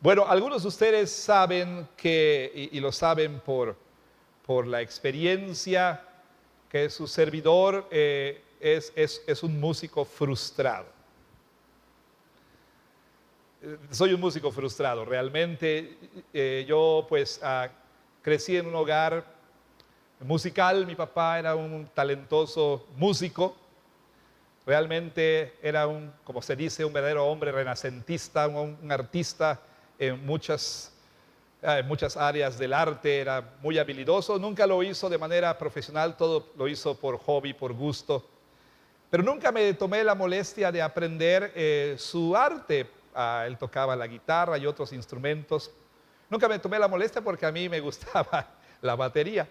Bueno, algunos de ustedes saben y lo saben por la experiencia, que su servidor es un músico frustrado. Soy un músico frustrado, realmente. Yo pues crecí en un hogar musical. Mi papá era un talentoso músico. Realmente era como se dice, un verdadero hombre renacentista, un artista en muchas áreas del arte. Era muy habilidoso. Nunca lo hizo de manera profesional, todo lo hizo por hobby, por gusto. Pero nunca me tomé la molestia de aprender su arte. Él tocaba la guitarra y otros instrumentos. Nunca me tomé la molestia porque a mí me gustaba la batería.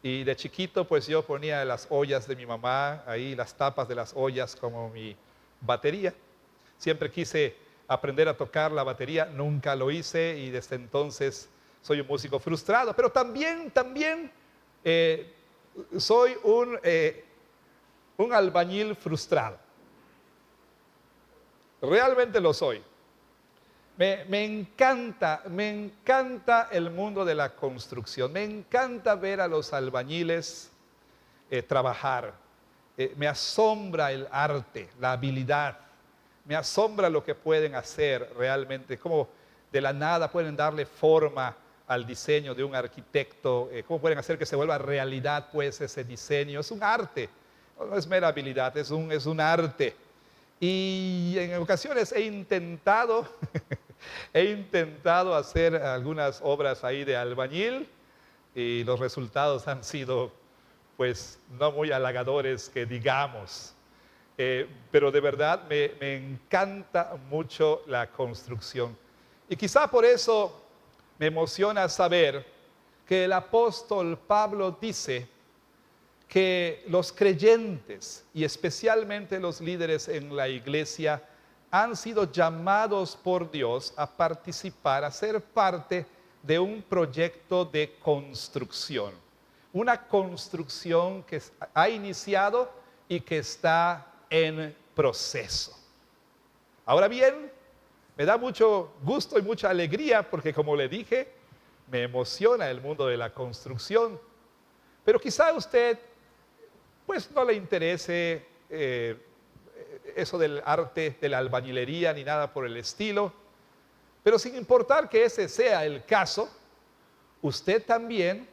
Y de chiquito pues yo ponía las ollas de mi mamá, ahí las tapas de las ollas como mi batería. Siempre quise aprender a tocar la batería, nunca lo hice y desde entonces soy un músico frustrado. Pero también soy un albañil frustrado. Realmente lo soy. Me encanta el mundo de la construcción. Me encanta ver a los albañiles trabajar. Me asombra el arte, la habilidad. Me asombra lo que pueden hacer realmente. Cómo de la nada pueden darle forma al diseño de un arquitecto. Cómo pueden hacer que se vuelva realidad pues ese diseño. Es un arte. No es mera habilidad, es un arte. Y en ocasiones he intentado hacer algunas obras ahí de albañil y los resultados han sido pues no muy halagadores que digamos. Pero de verdad me encanta mucho la construcción. Y quizá por eso me emociona saber que el apóstol Pablo dice que los creyentes y especialmente los líderes en la iglesia han sido llamados por Dios a participar, a ser parte de un proyecto de construcción. Una construcción que ha iniciado y que está en proceso. Ahora bien, me da mucho gusto y mucha alegría porque, como le dije, me emociona el mundo de la construcción. Pero quizá a usted pues no le interese eso del arte de la albañilería ni nada por el estilo. Pero sin importar que ese sea el caso, usted también,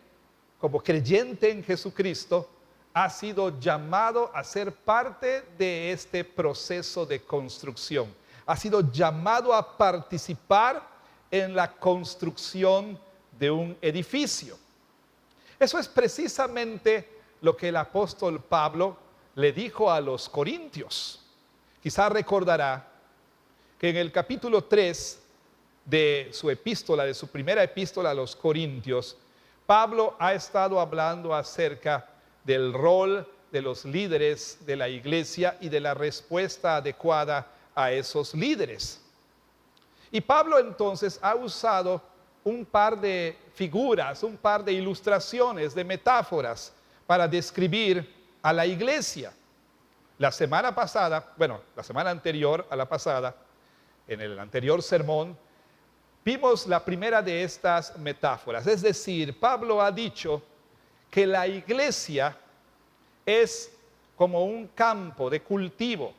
como creyente en Jesucristo, ha sido llamado a ser parte de este proceso de construcción. Ha sido llamado a participar en la construcción de un edificio. Eso es precisamente lo que el apóstol Pablo le dijo a los corintios. Quizá recordará que en el capítulo 3 de su epístola, de su primera epístola a los corintios, Pablo ha estado hablando acerca del rol de los líderes de la iglesia y de la respuesta adecuada a esos líderes. Y Pablo entonces ha usado un par de figuras, un par de ilustraciones, de metáforas para describir a la iglesia. La semana anterior a la pasada, en el anterior sermón, vimos la primera de estas metáforas. Es decir, Pablo ha dicho que la iglesia es como un campo de cultivo.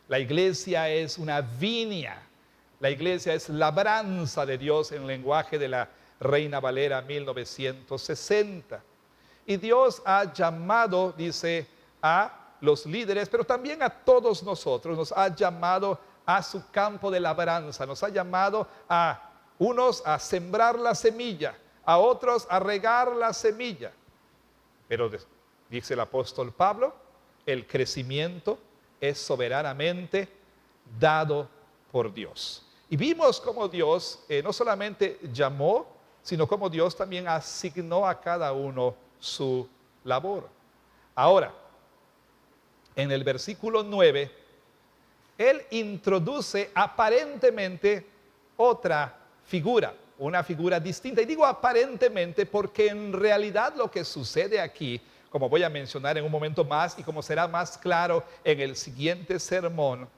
La iglesia es una viña. La iglesia es labranza de Dios en lenguaje de la Reina Valera 1960. Y Dios ha llamado, dice, a los líderes, pero también a todos nosotros, nos ha llamado a su campo de labranza, nos ha llamado a unos a sembrar la semilla, a otros a regar la semilla. Pero dice el apóstol Pablo, el crecimiento es soberanamente dado por Dios. Y vimos cómo Dios no solamente llamó, sino cómo Dios también asignó a cada uno su labor. Ahora, en el versículo 9, él introduce aparentemente otra figura, una figura distinta. Y digo aparentemente porque en realidad lo que sucede aquí, como voy a mencionar en un momento más y como será más claro en el siguiente sermón,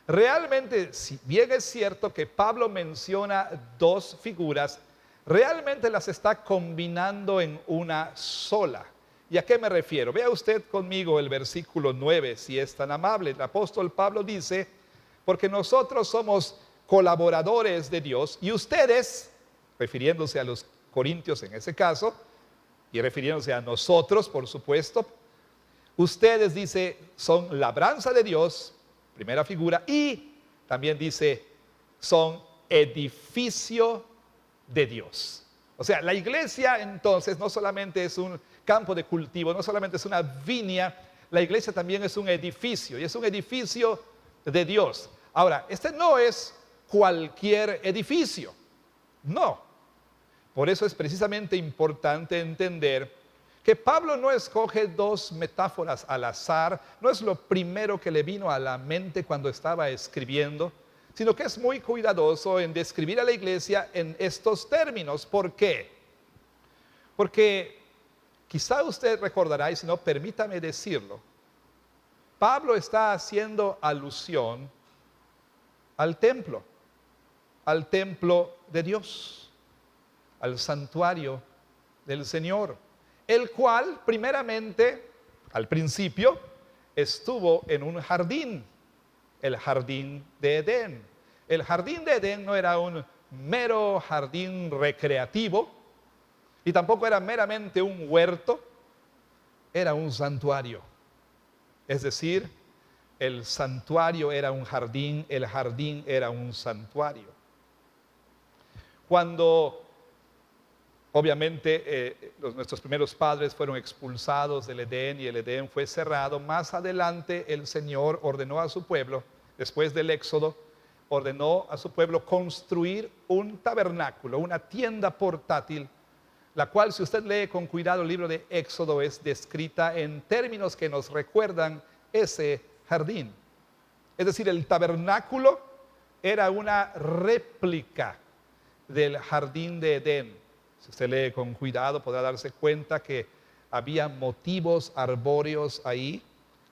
realmente, si bien es cierto que Pablo menciona dos figuras, realmente las está combinando en una sola. ¿Y a qué me refiero? Vea usted conmigo el versículo 9, si es tan amable. El apóstol Pablo dice, porque nosotros somos colaboradores de Dios y ustedes, refiriéndose a los corintios en ese caso, y refiriéndose a nosotros, por supuesto, ustedes, dice, son labranza de Dios, primera figura, y también dice, son edificio de Dios. O sea, la iglesia entonces no solamente es un campo de cultivo, no solamente es una viña, la iglesia también es un edificio, y es un edificio de Dios. Ahora, este no es cualquier edificio, no. Por eso es precisamente importante entender que Pablo no escoge dos metáforas al azar, no es lo primero que le vino a la mente cuando estaba escribiendo, sino que es muy cuidadoso en describir a la iglesia en estos términos. ¿Por qué? Porque quizá usted recordará, y si no, permítame decirlo, Pablo está haciendo alusión al templo de Dios, al santuario del Señor, el cual primeramente, al principio, estuvo en un jardín, el jardín de Edén. El jardín de Edén no era un mero jardín recreativo y tampoco era meramente un huerto, era un santuario. Es decir, el santuario era un jardín, el jardín era un santuario. Cuando obviamente nuestros primeros padres fueron expulsados del Edén y el Edén fue cerrado, más adelante el Señor ordenó a su pueblo, después del Éxodo, ordenó a su pueblo construir un tabernáculo, una tienda portátil, la cual, si usted lee con cuidado el libro de Éxodo, es descrita en términos que nos recuerdan ese jardín. Es decir, el tabernáculo era una réplica del jardín de Edén. Si usted lee con cuidado, podrá darse cuenta que había motivos arbóreos ahí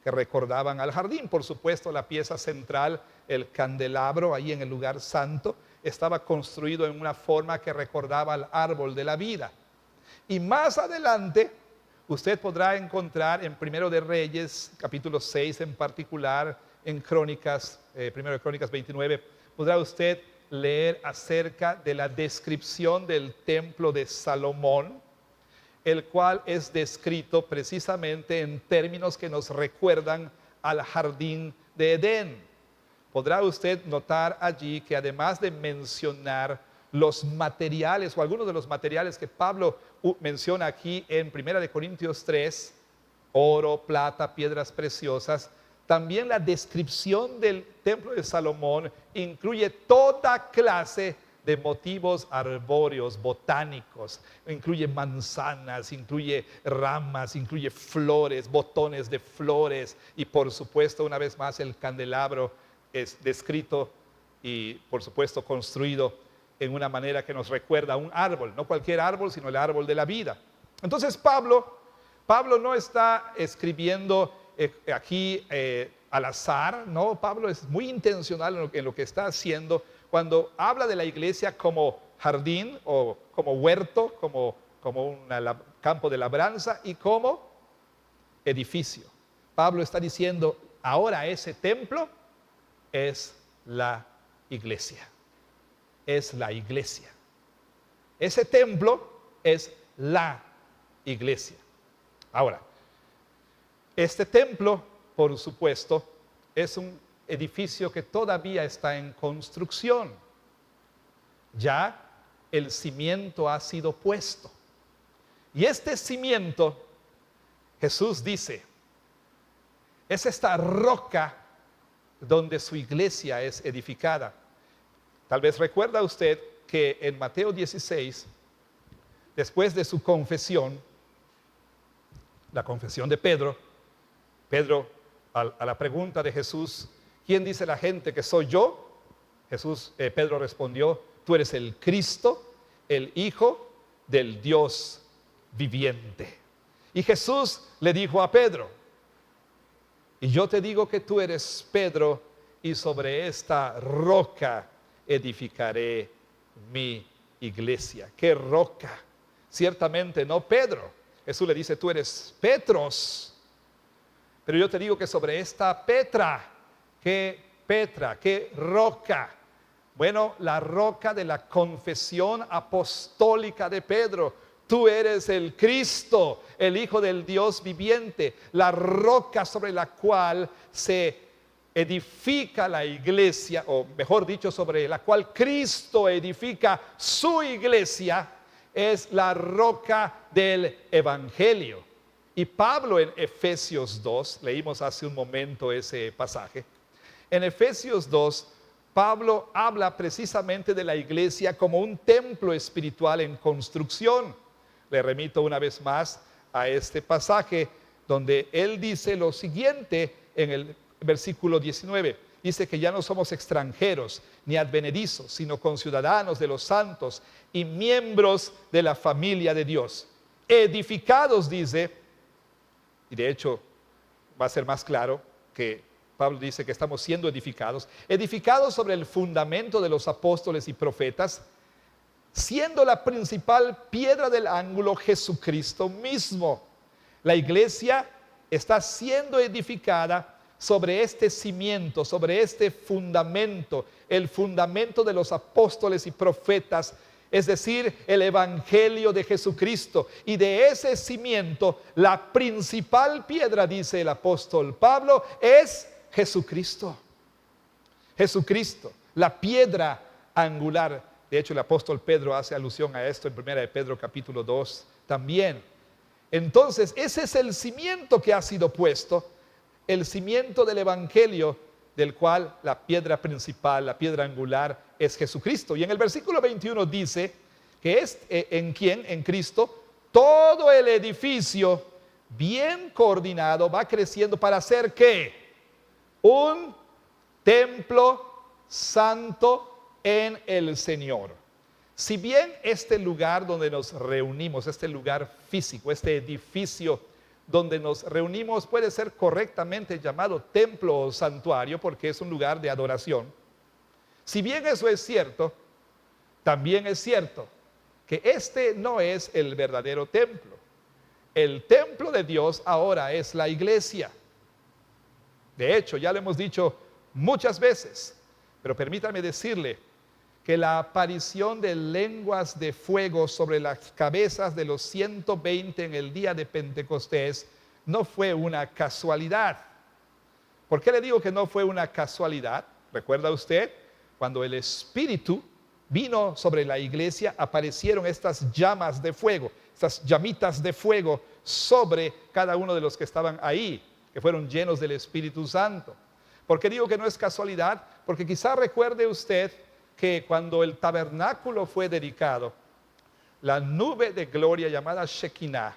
que recordaban al jardín. Por supuesto, la pieza central, el candelabro, ahí en el lugar santo, estaba construido en una forma que recordaba al árbol de la vida. Y más adelante, usted podrá encontrar en Primero de Reyes, capítulo 6 en particular, en Crónicas, Primero de Crónicas 29, podrá usted leer acerca de la descripción del templo de Salomón, el cual es descrito precisamente en términos que nos recuerdan al jardín de Edén. Podrá usted notar allí que además de mencionar los materiales o algunos de los materiales que Pablo menciona aquí en 1 Corintios 3, oro, plata, piedras preciosas, también la descripción del templo de Salomón incluye toda clase de motivos arbóreos, botánicos, incluye manzanas, incluye ramas, incluye flores, botones de flores y por supuesto una vez más el candelabro es descrito y por supuesto construido en una manera que nos recuerda a un árbol, no cualquier árbol sino el árbol de la vida. Entonces Pablo no está escribiendo aquí al azar, no, Pablo es muy intencional en lo que está haciendo cuando habla de la iglesia como jardín o como huerto, como un campo de labranza y como edificio. Pablo está diciendo, ahora ese templo es la iglesia. Es la iglesia. Ese templo es la iglesia. Ahora, este templo, por supuesto, es un edificio que todavía está en construcción. Ya el cimiento ha sido puesto. Y este cimiento, Jesús dice, es esta roca donde su iglesia es edificada. Tal vez recuerda usted que en Mateo 16, después de su confesión, la confesión de Pedro, a la pregunta de Jesús, ¿quién dice la gente que soy yo? Pedro respondió, tú eres el Cristo, el Hijo del Dios viviente. Y Jesús le dijo a Pedro, y yo te digo que tú eres Pedro, y sobre esta roca edificaré mi iglesia. ¿Qué roca? Ciertamente no Pedro. Jesús le dice, tú eres Petros. Pero yo te digo que sobre esta Petra, ¿qué roca? Bueno, la roca de la confesión apostólica de Pedro. Tú eres el Cristo, el Hijo del Dios viviente, la roca sobre la cual se edifica la iglesia, o mejor dicho, sobre la cual Cristo edifica su iglesia, es la roca del Evangelio. Y Pablo en Efesios 2, leímos hace un momento ese pasaje, en Efesios 2, Pablo habla precisamente de la iglesia como un templo espiritual en construcción. Le remito una vez más a este pasaje donde él dice lo siguiente en el versículo 19. Dice que ya no somos extranjeros ni advenedizos, sino conciudadanos de los santos y miembros de la familia de Dios. Edificados, dice, y de hecho va a ser más claro que Pablo dice que estamos siendo edificados sobre el fundamento de los apóstoles y profetas, siendo la principal piedra del ángulo Jesucristo mismo. La iglesia está siendo edificada sobre este cimiento, sobre este fundamento, el fundamento de los apóstoles y profetas, es decir, el Evangelio de Jesucristo. Y de ese cimiento, la principal piedra, dice el apóstol Pablo, es Jesucristo. Jesucristo, la piedra angular. De hecho, el apóstol Pedro hace alusión a esto en 1 de Pedro capítulo 2 también. Entonces, ese es el cimiento que ha sido puesto, el cimiento del Evangelio, del cual la piedra principal, la piedra angular, es Jesucristo. Y en el versículo 21 dice que es en quien, en Cristo, todo el edificio bien coordinado va creciendo para ser ¿qué? Un templo santo en el Señor. Si bien este lugar donde nos reunimos, este lugar físico, este edificio donde nos reunimos puede ser correctamente llamado templo o santuario porque es un lugar de adoración. Si bien eso es cierto, también es cierto que este no es el verdadero templo. El templo de Dios ahora es la iglesia. De hecho, ya lo hemos dicho muchas veces, pero permítame decirle que la aparición de lenguas de fuego sobre las cabezas de los 120 en el día de Pentecostés no fue una casualidad. ¿Por qué le digo que no fue una casualidad? ¿Recuerda usted? Cuando el Espíritu vino sobre la iglesia, aparecieron estas llamas de fuego, estas llamitas de fuego sobre cada uno de los que estaban ahí, que fueron llenos del Espíritu Santo. ¿Por qué digo que no es casualidad? Porque quizá recuerde usted que cuando el tabernáculo fue dedicado, la nube de gloria llamada Shekinah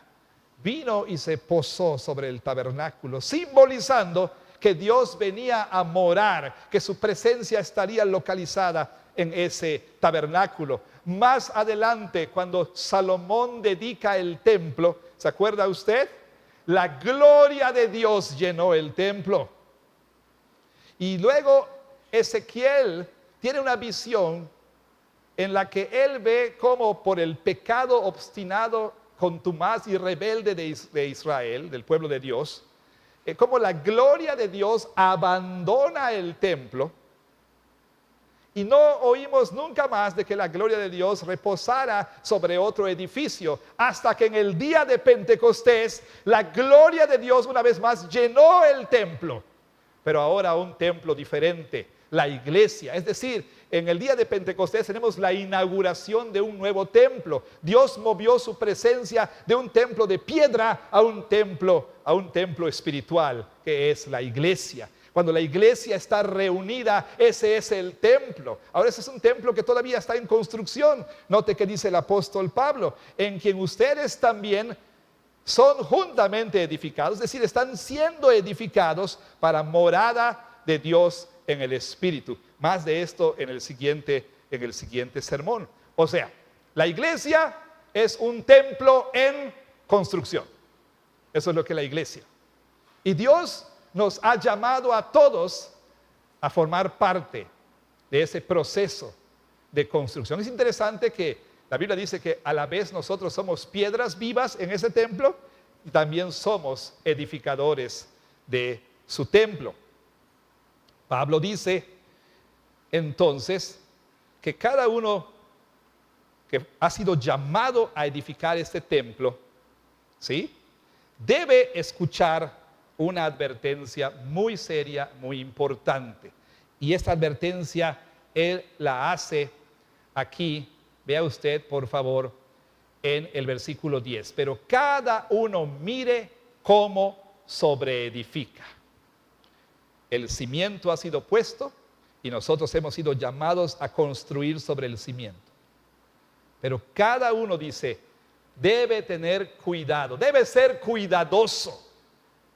vino y se posó sobre el tabernáculo, simbolizando que Dios venía a morar, que su presencia estaría localizada en ese tabernáculo. Más adelante, cuando Salomón dedica el templo, ¿se acuerda usted? La gloria de Dios llenó el templo. Y luego Ezequiel tiene una visión en la que él ve cómo por el pecado obstinado, contumaz y rebelde de Israel, del pueblo de Dios, cómo la gloria de Dios abandona el templo y no oímos nunca más de que la gloria de Dios reposara sobre otro edificio, hasta que en el día de Pentecostés la gloria de Dios una vez más llenó el templo, pero ahora un templo diferente, la iglesia. Es decir, en el día de Pentecostés tenemos la inauguración de un nuevo templo. Dios movió su presencia de un templo de piedra a un templo espiritual, que es la iglesia. Cuando la iglesia está reunida, ese es el templo. Ahora ese es un templo que todavía está en construcción. Note que dice el apóstol Pablo, en quien ustedes también son juntamente edificados, es decir, están siendo edificados para morada de Dios en el Espíritu. Más de esto en el siguiente sermón. O sea, la iglesia es un templo en construcción. Eso es lo que es la iglesia. Y Dios nos ha llamado a todos a formar parte de ese proceso de construcción. Es interesante que la Biblia dice que a la vez nosotros somos piedras vivas en ese templo y también somos edificadores de su templo. Pablo dice entonces que cada uno que ha sido llamado a edificar este templo, ¿sí?, debe escuchar una advertencia muy seria, muy importante. Y esta advertencia él la hace aquí, vea usted por favor, en el versículo 10. Pero cada uno mire cómo sobreedifica. El cimiento ha sido puesto y nosotros hemos sido llamados a construir sobre el cimiento. Pero cada uno, dice, debe tener cuidado, debe ser cuidadoso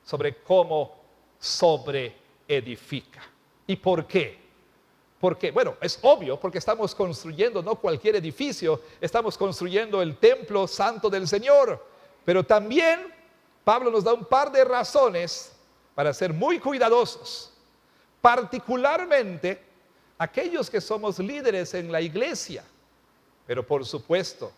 sobre cómo sobreedifica. ¿Y por qué? Porque, bueno, es obvio, porque estamos construyendo no cualquier edificio, estamos construyendo el templo santo del Señor. Pero también Pablo nos da un par de razones para ser muy cuidadosos, particularmente aquellos que somos líderes en la iglesia, pero por supuesto,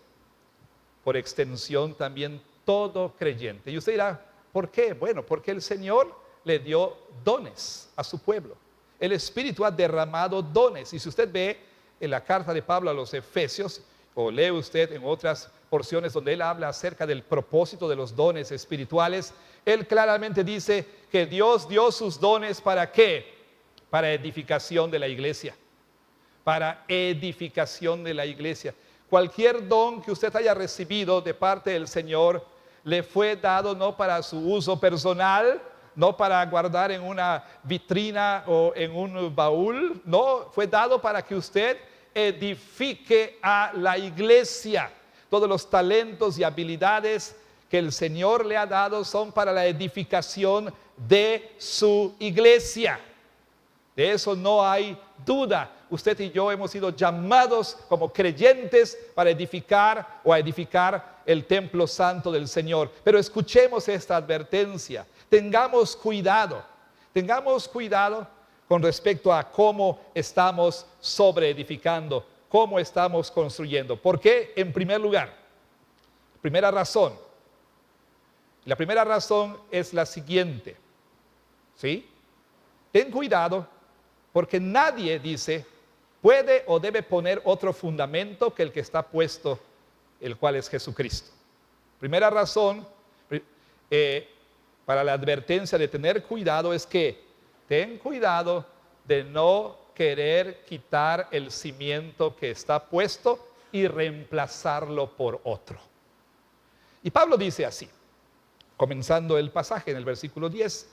por extensión también todo creyente. Y usted dirá, ¿por qué? Bueno, porque el Señor le dio dones a su pueblo. El Espíritu ha derramado dones. Y si usted ve en la carta de Pablo a los Efesios, o lee usted en otras porciones donde él habla acerca del propósito de los dones espirituales, él claramente dice que Dios dio sus dones ¿para qué? Para edificación de la iglesia. Para edificación de la iglesia. Cualquier don que usted haya recibido de parte del Señor le fue dado no para su uso personal, no para guardar en una vitrina o en un baúl, no, fue dado para que usted edifique a la iglesia. Todos los talentos y habilidades que el Señor le ha dado son para la edificación de su iglesia. De eso no hay duda. Usted y yo hemos sido llamados como creyentes para edificar o a edificar el templo santo del Señor. Pero escuchemos esta advertencia. Tengamos cuidado con respecto a cómo estamos sobreedificando, cómo estamos construyendo. ¿Por qué? En primer lugar, primera razón. La primera razón es la siguiente, ¿sí? Ten cuidado porque nadie, dice, puede o debe poner otro fundamento que el que está puesto, el cual es Jesucristo. Primera razón para la advertencia de tener cuidado es que ten cuidado de no querer quitar el cimiento que está puesto y reemplazarlo por otro. Y Pablo dice así, comenzando el pasaje en el versículo 10,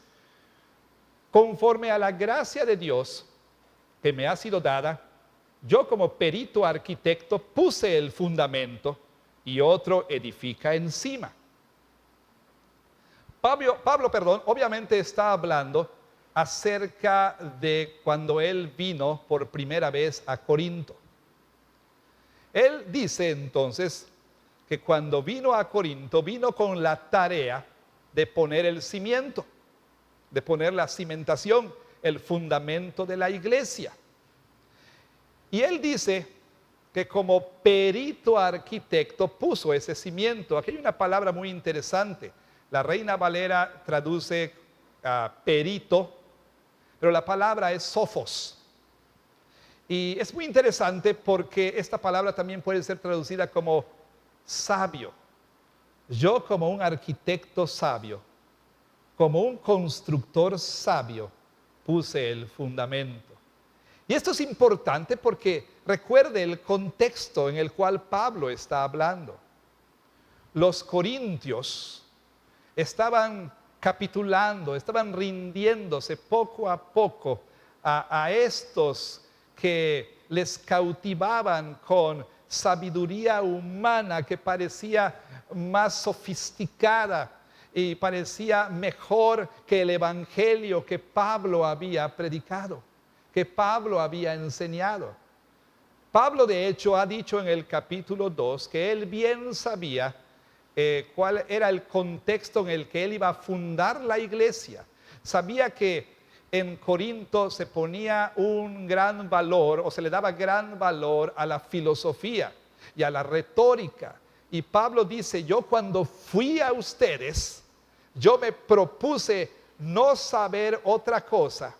conforme a la gracia de Dios que me ha sido dada, yo como perito arquitecto puse el fundamento y otro edifica encima. Pablo, obviamente está hablando acerca de cuando él vino por primera vez a Corinto. Él dice entonces que cuando vino a Corinto, vino con la tarea de poner el cimiento, de poner la cimentación, el fundamento de la iglesia. Y él dice que como perito arquitecto puso ese cimiento. Aquí hay una palabra muy interesante. La Reina Valera traduce perito, pero la palabra es sophos. Y es muy interesante porque esta palabra también puede ser traducida como sabio. Yo como un arquitecto sabio, como un constructor sabio, puse el fundamento. Y esto es importante porque recuerde el contexto en el cual Pablo está hablando. Los corintios estaban capitulando, estaban rindiéndose poco a poco a estos que les cautivaban con sabiduría humana que parecía más sofisticada y parecía mejor que el evangelio que Pablo había predicado, que Pablo había enseñado. Pablo de hecho ha dicho en el capítulo 2 que él bien sabía cuál era el contexto en el que él iba a fundar la iglesia. Sabía que en Corinto se ponía un gran valor, o se le daba gran valor a la filosofía y a la retórica. Y Pablo dice, yo cuando fui a ustedes, yo me propuse no saber otra cosa,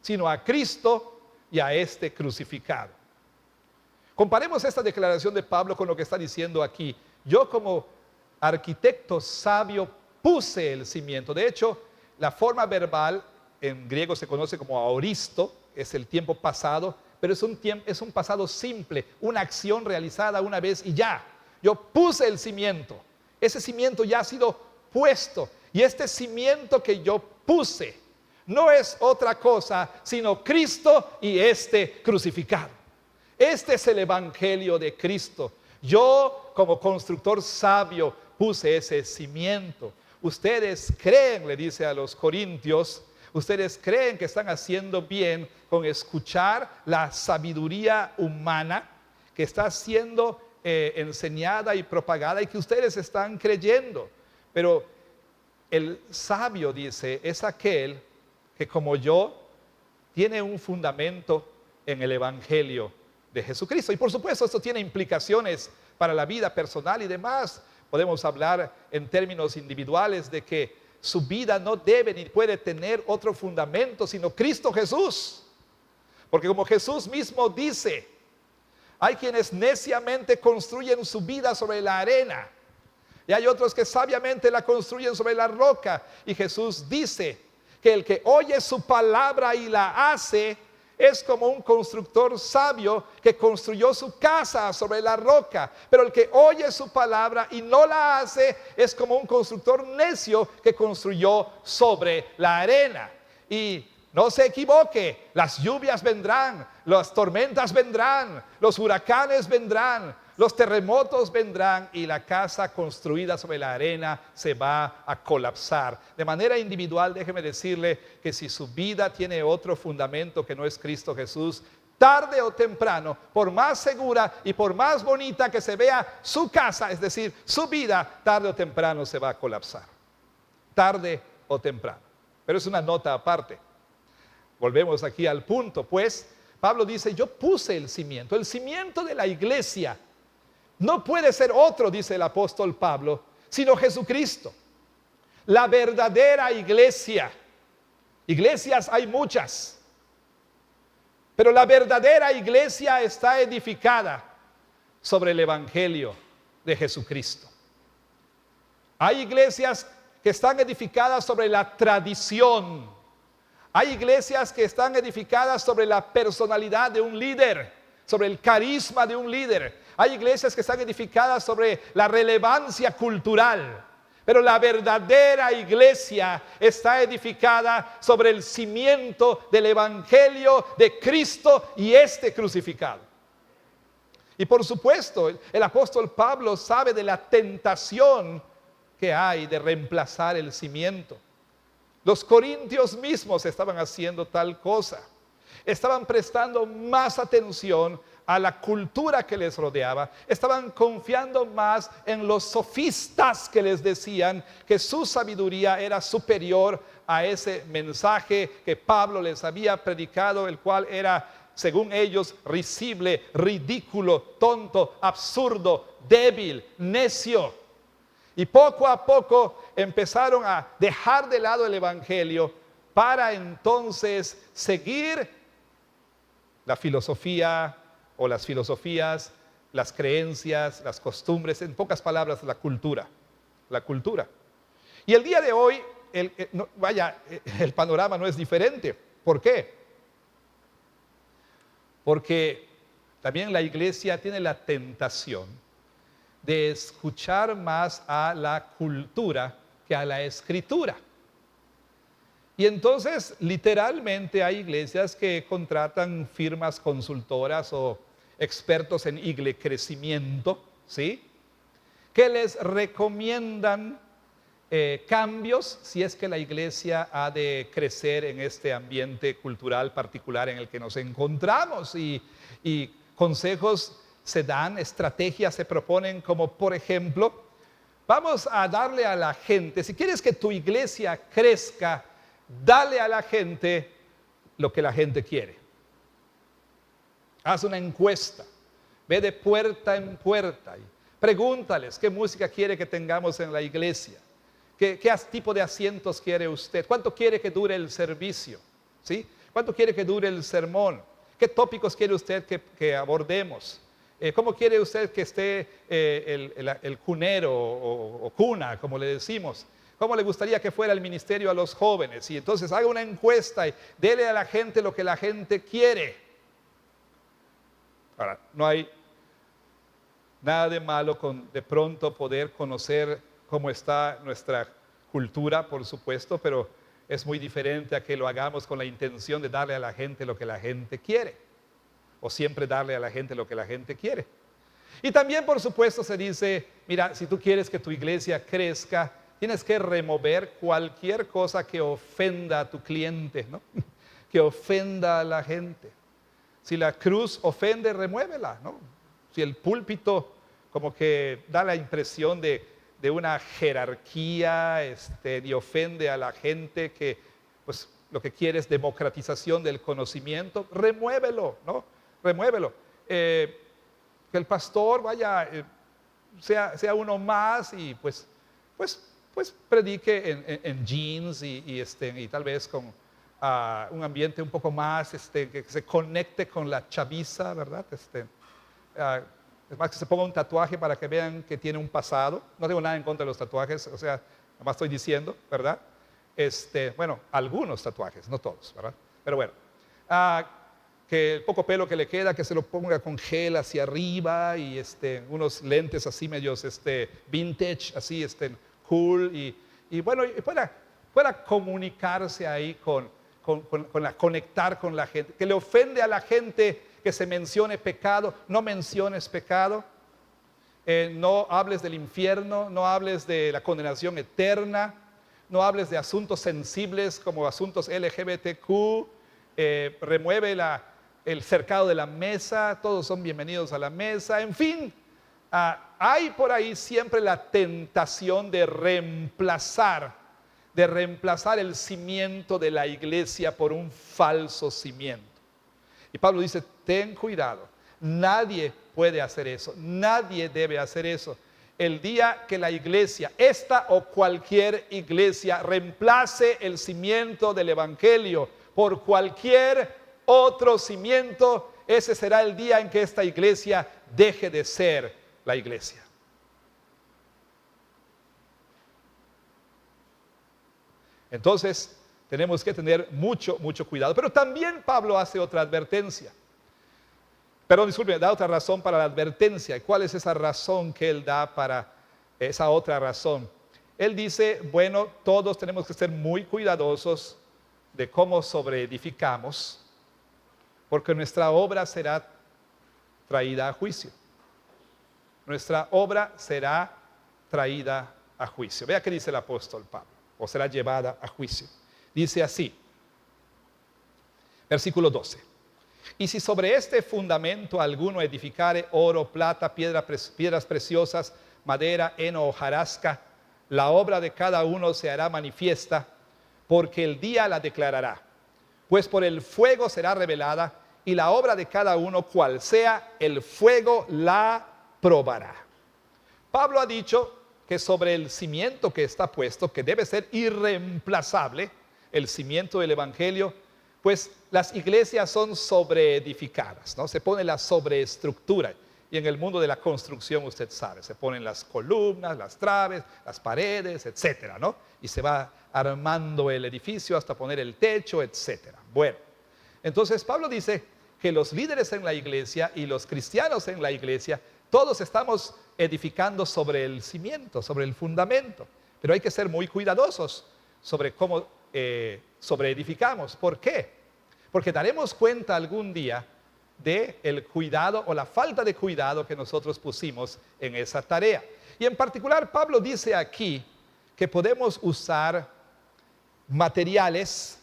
sino a Cristo y a este crucificado. Comparemos esta declaración de Pablo con lo que está diciendo aquí. Yo como arquitecto sabio puse el cimiento. De hecho, la forma verbal en griego se conoce como aoristo, es el tiempo pasado, pero es un pasado simple, una acción realizada una vez y ya. Yo puse el cimiento, ese cimiento ya ha sido puesto, y este cimiento que yo puse no es otra cosa sino Cristo y este crucificado. Este es el evangelio de Cristo. Yo como constructor sabio puse ese cimiento. Ustedes creen, le dice a los corintios, ustedes creen que están haciendo bien con escuchar la sabiduría humana que está siendo enseñada y propagada y que ustedes están creyendo. Pero el sabio, dice, es aquel que como yo tiene un fundamento en el evangelio de Jesucristo. Y por supuesto esto tiene implicaciones para la vida personal y demás. Podemos hablar en términos individuales de que su vida no debe ni puede tener otro fundamento sino Cristo Jesús. Porque como Jesús mismo dice, hay quienes neciamente construyen su vida sobre la arena y hay otros que sabiamente la construyen sobre la roca. Y Jesús dice que el que oye su palabra y la hace es como un constructor sabio que construyó su casa sobre la roca. Pero el que oye su palabra y no la hace es como un constructor necio que construyó sobre la arena. Y no se equivoque, las lluvias vendrán, las tormentas vendrán, los huracanes vendrán, los terremotos vendrán y la casa construida sobre la arena se va a colapsar. De manera individual, déjeme decirle que si su vida tiene otro fundamento que no es Cristo Jesús, tarde o temprano, por más segura y por más bonita que se vea su casa, es decir, su vida, tarde o temprano se va a colapsar. Tarde o temprano. Pero es una nota aparte. Volvemos aquí al punto, pues Pablo dice, yo puse el cimiento de la iglesia. No puede ser otro, dice el apóstol Pablo, sino Jesucristo. La verdadera iglesia. Iglesias hay muchas, pero la verdadera iglesia está edificada sobre el evangelio de Jesucristo. Hay iglesias que están edificadas sobre la tradición. Hay iglesias que están edificadas sobre la personalidad de un líder, sobre el carisma de un líder. Hay iglesias que están edificadas sobre la relevancia cultural. Pero la verdadera iglesia está edificada sobre el cimiento del evangelio de Cristo y este crucificado. Y por supuesto, el apóstol Pablo sabe de la tentación que hay de reemplazar el cimiento. Los corintios mismos estaban haciendo tal cosa. Estaban prestando más atención a la cultura que les rodeaba. Estaban confiando más en los sofistas que les decían que su sabiduría era superior a ese mensaje que Pablo les había predicado, el cual era, según ellos, risible, ridículo, tonto, absurdo, débil, necio. Y poco a poco empezaron a dejar de lado el evangelio para entonces seguir la filosofía o las filosofías, las creencias, las costumbres, en pocas palabras, la cultura. La cultura. Y el día de hoy, el panorama no es diferente. ¿Por qué? Porque también la iglesia tiene la tentación de escuchar más a la cultura que a la escritura. Y entonces, literalmente hay iglesias que contratan firmas consultoras o expertos en crecimiento, ¿sí? Que les recomiendan cambios si es que la iglesia ha de crecer en este ambiente cultural particular en el que nos encontramos. Y consejos se dan, estrategias se proponen, como por ejemplo, vamos a darle a la gente, si quieres que tu iglesia crezca, dale a la gente lo que la gente quiere. Haz una encuesta, ve de puerta en puerta y pregúntales qué música quiere que tengamos en la iglesia, qué tipo de asientos quiere usted, cuánto quiere que dure el servicio, ¿sí? ¿Cuánto quiere que dure el sermón? ¿Qué tópicos quiere usted que abordemos? ¿Cómo quiere usted que esté el cunero o cuna, como le decimos? ¿Cómo le gustaría que fuera el ministerio a los jóvenes? Y entonces haga una encuesta y dele a la gente lo que la gente quiere. Ahora, no hay nada de malo con de pronto poder conocer cómo está nuestra cultura, por supuesto, pero es muy diferente a que lo hagamos con la intención de darle a la gente lo que la gente quiere, o siempre darle a la gente lo que la gente quiere. Y también, por supuesto, se dice, mira, si tú quieres que tu iglesia crezca, tienes que remover cualquier cosa que ofenda a tu cliente, ¿no? Que ofenda a la gente. Si la cruz ofende, remuévela, ¿no? Si el púlpito como que da la impresión de una jerarquía y ofende a la gente que pues lo que quiere es democratización del conocimiento, remuévelo, ¿no? Remuévelo. Que el pastor vaya, sea uno más y pues predique en jeans y tal vez con un ambiente un poco más, que se conecte con la chaviza, ¿verdad? Es más, que se ponga un tatuaje para que vean que tiene un pasado. No tengo nada en contra de los tatuajes, o sea, nada más estoy diciendo, ¿verdad? Bueno, algunos tatuajes, no todos, ¿verdad? Pero bueno, que el poco pelo que le queda, que se lo ponga con gel hacia arriba y unos lentes así medios vintage, así cool y bueno, y pueda comunicarse ahí conectar con la gente. Que le ofende a la gente que se mencione pecado, no menciones pecado. No hables del infierno, no hables de la condenación eterna, no hables de asuntos sensibles como asuntos LGBTQ. Remueve el cercado de la mesa, todos son bienvenidos a la mesa, en fin. Hay por ahí siempre la tentación de reemplazar el cimiento de la iglesia por un falso cimiento. Y Pablo dice, ten cuidado, nadie puede hacer eso, nadie debe hacer eso. El día que la iglesia, esta o cualquier iglesia, reemplace el cimiento del evangelio por cualquier otro cimiento, ese será el día en que esta iglesia deje de ser la iglesia. Entonces, tenemos que tener mucho cuidado. Pero también Pablo hace otra advertencia. Perdón, disculpe, da otra razón para la advertencia. ¿Cuál es esa razón que él da para esa otra razón? Él dice, bueno, todos tenemos que ser muy cuidadosos de cómo sobreedificamos, porque nuestra obra será traída a juicio. Nuestra obra será traída a juicio. Vea qué dice el apóstol Pablo, o será llevada a juicio. Dice así, versículo 12. Y si sobre este fundamento alguno edificare oro, plata, piedras preciosas, madera, heno o hojarasca, la obra de cada uno se hará manifiesta, porque el día la declarará. Pues por el fuego será revelada, y la obra de cada uno, cual sea, el fuego la probará. Pablo ha dicho que sobre el cimiento que está puesto, que debe ser irreemplazable, el cimiento del evangelio, pues las iglesias son sobreedificadas, ¿no? Se pone la sobreestructura. Y en el mundo de la construcción, usted sabe, se ponen las columnas, las traves, las paredes, etcétera, ¿no? Y se va armando el edificio hasta poner el techo, etcétera. Bueno, entonces Pablo dice que los líderes en la iglesia y los cristianos en la iglesia, todos estamos edificando sobre el cimiento, sobre el fundamento. Pero hay que ser muy cuidadosos sobre cómo sobreedificamos. ¿Por qué? Porque daremos cuenta algún día del cuidado o la falta de cuidado que nosotros pusimos en esa tarea. Y en particular Pablo dice aquí que podemos usar materiales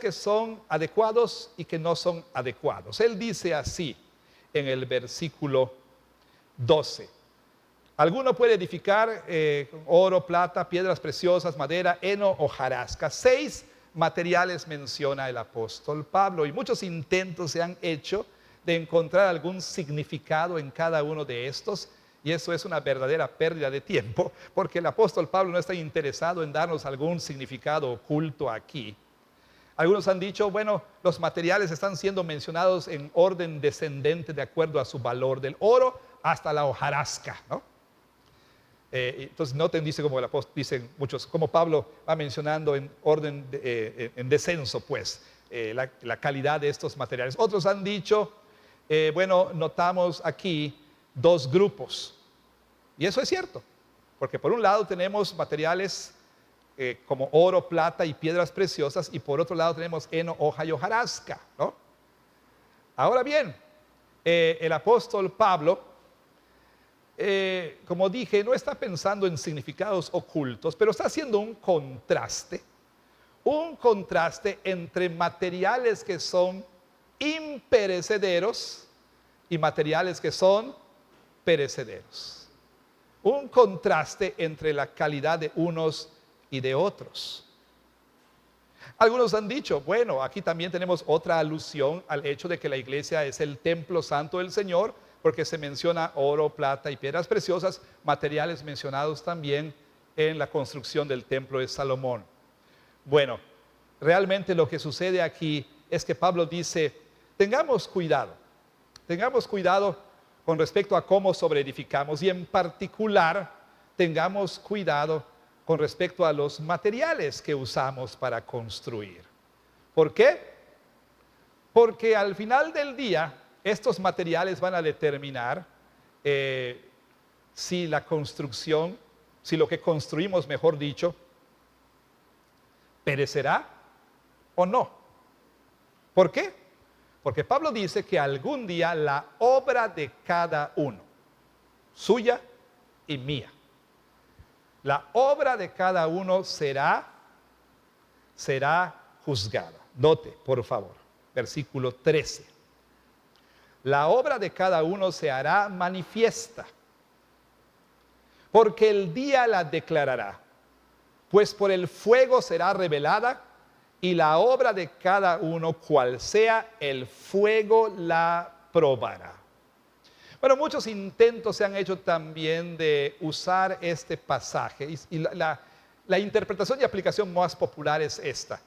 que son adecuados y que no son adecuados. Él dice así en el versículo 12. Alguno puede edificar oro, plata, piedras preciosas, madera, heno o hojarasca. 6 materiales menciona el apóstol Pablo? Y muchos intentos se han hecho de encontrar algún significado en cada uno de estos, y eso es una verdadera pérdida de tiempo, porque el apóstol Pablo no está interesado en darnos algún significado oculto aquí. Algunos han dicho, bueno, los materiales están siendo mencionados en orden descendente de acuerdo a su valor, del oro hasta la hojarasca, ¿no? Entonces noten, dice como el apóstol, dicen muchos, como Pablo va mencionando en orden, en descenso, pues, la calidad de estos materiales. Otros han dicho, bueno, notamos aquí dos grupos, y eso es cierto, porque por un lado tenemos materiales como oro, plata y piedras preciosas, y por otro lado tenemos heno, hoja y hojarasca, ¿no? Ahora bien, el apóstol Pablo, como dije, no está pensando en significados ocultos, pero está haciendo un contraste entre materiales que son imperecederos y materiales que son perecederos. Un contraste entre la calidad de unos y de otros. Algunos han dicho, bueno, aquí también tenemos otra alusión al hecho de que la iglesia es el templo santo del Señor, porque se menciona oro, plata y piedras preciosas, materiales mencionados también en la construcción del templo de Salomón. Bueno, realmente lo que sucede aquí es que Pablo dice, tengamos cuidado con respecto a cómo sobreedificamos, y en particular tengamos cuidado con respecto a los materiales que usamos para construir. ¿Por qué? Porque al final del día estos materiales van a determinar si la construcción, si lo que construimos, mejor dicho, perecerá o no. ¿Por qué? Porque Pablo dice que algún día la obra de cada uno, suya y mía, la obra de cada uno será juzgada. Note, por favor, versículo 13. La obra de cada uno se hará manifiesta, porque el día la declarará, pues por el fuego será revelada, y la obra de cada uno, cual sea, el fuego la probará. Bueno, muchos intentos se han hecho también de usar este pasaje, y la interpretación y aplicación más popular es esta.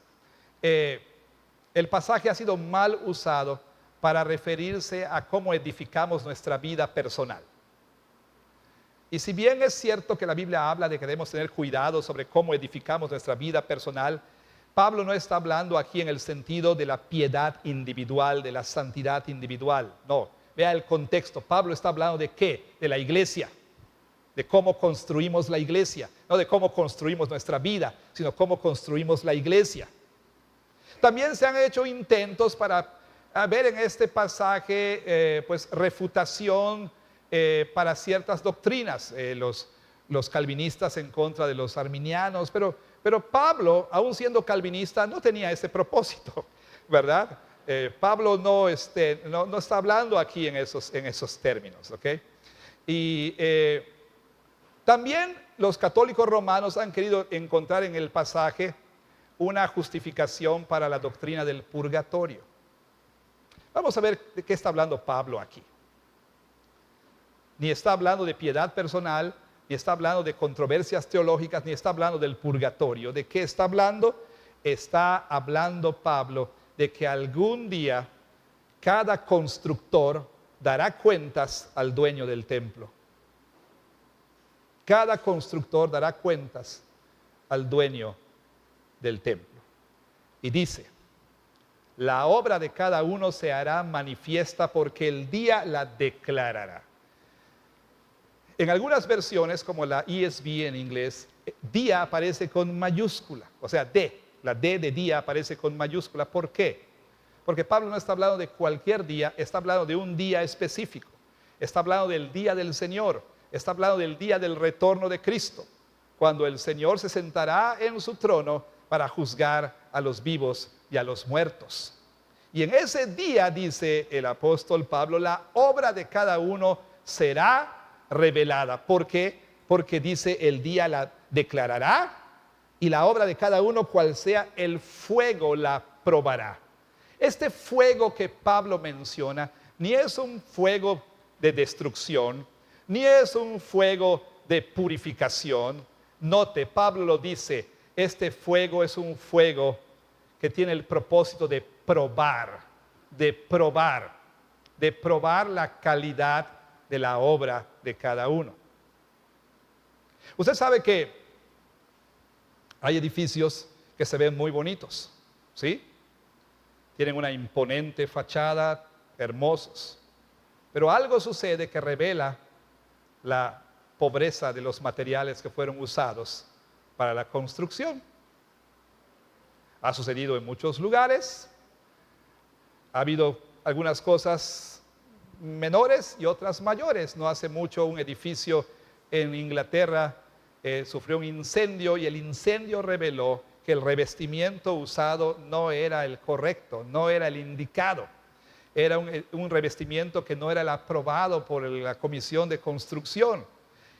El pasaje ha sido mal usado para referirse a cómo edificamos nuestra vida personal. Y si bien es cierto que la Biblia habla de que debemos tener cuidado sobre cómo edificamos nuestra vida personal, Pablo no está hablando aquí en el sentido de la piedad individual, de la santidad individual. No, vea el contexto. Pablo está hablando de ¿qué? De la iglesia, de cómo construimos la iglesia, no de cómo construimos nuestra vida, sino cómo construimos la iglesia. También se han hecho intentos para ver en este pasaje pues refutación para ciertas doctrinas, los calvinistas en contra de los arminianos, pero Pablo, aún siendo calvinista, no tenía ese propósito, ¿verdad? Pablo no está hablando aquí en esos términos, ¿ok? Y también los católicos romanos han querido encontrar en el pasaje una justificación para la doctrina del purgatorio. Vamos a ver de qué está hablando Pablo aquí. Ni está hablando de piedad personal, ni está hablando de controversias teológicas, ni está hablando del purgatorio. ¿De qué está hablando? Está hablando Pablo de que algún día cada constructor dará cuentas al dueño del templo. Cada constructor dará cuentas al dueño del templo. Y dice, la obra de cada uno se hará manifiesta, porque el día la declarará. En algunas versiones, como la ESV en inglés, día aparece con mayúscula, o sea, la D de día aparece con mayúscula. ¿Por qué? Porque Pablo no está hablando de cualquier día, está hablando de un día específico. Está hablando del día del Señor, está hablando del día del retorno de Cristo, cuando el Señor se sentará en su trono para juzgar a los vivos y a los muertos. Y en ese día, dice el apóstol Pablo, la obra de cada uno será revelada. ¿Por qué? Porque dice, el día la declarará, y la obra de cada uno, cual sea, el fuego la probará. Este fuego que Pablo menciona, ni es un fuego de destrucción, ni es un fuego de purificación. Note, Pablo lo dice, este fuego es un fuego que tiene el propósito de probar la calidad de la obra de cada uno. Usted sabe que hay edificios que se ven muy bonitos, ¿sí? Tienen una imponente fachada, hermosos. Pero algo sucede que revela la pobreza de los materiales que fueron usados para la construcción. Ha sucedido en muchos lugares. Ha habido algunas cosas menores y otras mayores. No hace mucho un edificio en Inglaterra sufrió un incendio y el incendio reveló que el revestimiento usado no era el correcto, no era el indicado. Era un revestimiento que no era el aprobado por la comisión de construcción.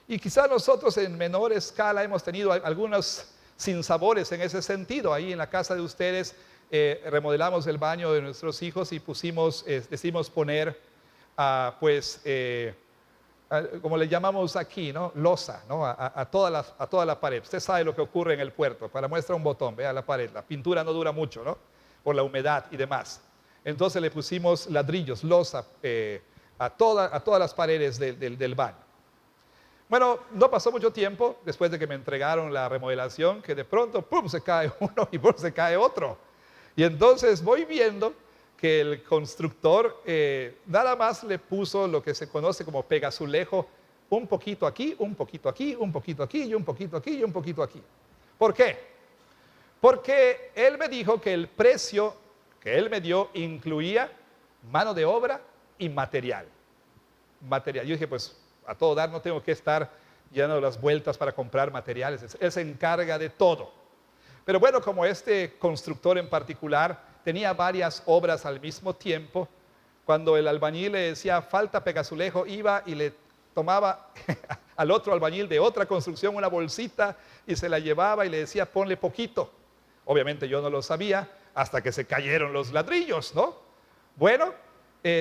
Y quizá nosotros en menor escala hemos tenido algunos sinsabores en ese sentido. Ahí en la casa de ustedes remodelamos el baño de nuestros hijos y decidimos poner, como le llamamos aquí, ¿no? Losa, ¿no? a toda la pared. Usted sabe lo que ocurre en el puerto. Para muestra un botón, vea la pared. La pintura no dura mucho, ¿no? Por la humedad y demás. Entonces le pusimos ladrillos, losa, a todas las paredes del baño. Bueno, no pasó mucho tiempo después de que me entregaron la remodelación, que de pronto, ¡pum!, se cae uno y ¡pum!, se cae otro. Y entonces voy viendo que el constructor nada más le puso lo que se conoce como pegazulejo, un poquito aquí, un poquito aquí, un poquito aquí y un poquito aquí y un poquito aquí. ¿Por qué? Porque él me dijo que el precio que él me dio incluía mano de obra y material. Yo dije, pues a todo dar, no tengo que estar dando las vueltas para comprar materiales. Él se encarga de todo. Pero bueno, como este constructor en particular tenía varias obras al mismo tiempo, cuando el albañil le decía falta pegazulejo, iba y le tomaba al otro albañil de otra construcción una bolsita y se la llevaba y le decía ponle poquito. Obviamente yo no lo sabía hasta que se cayeron los ladrillos, ¿no? Bueno,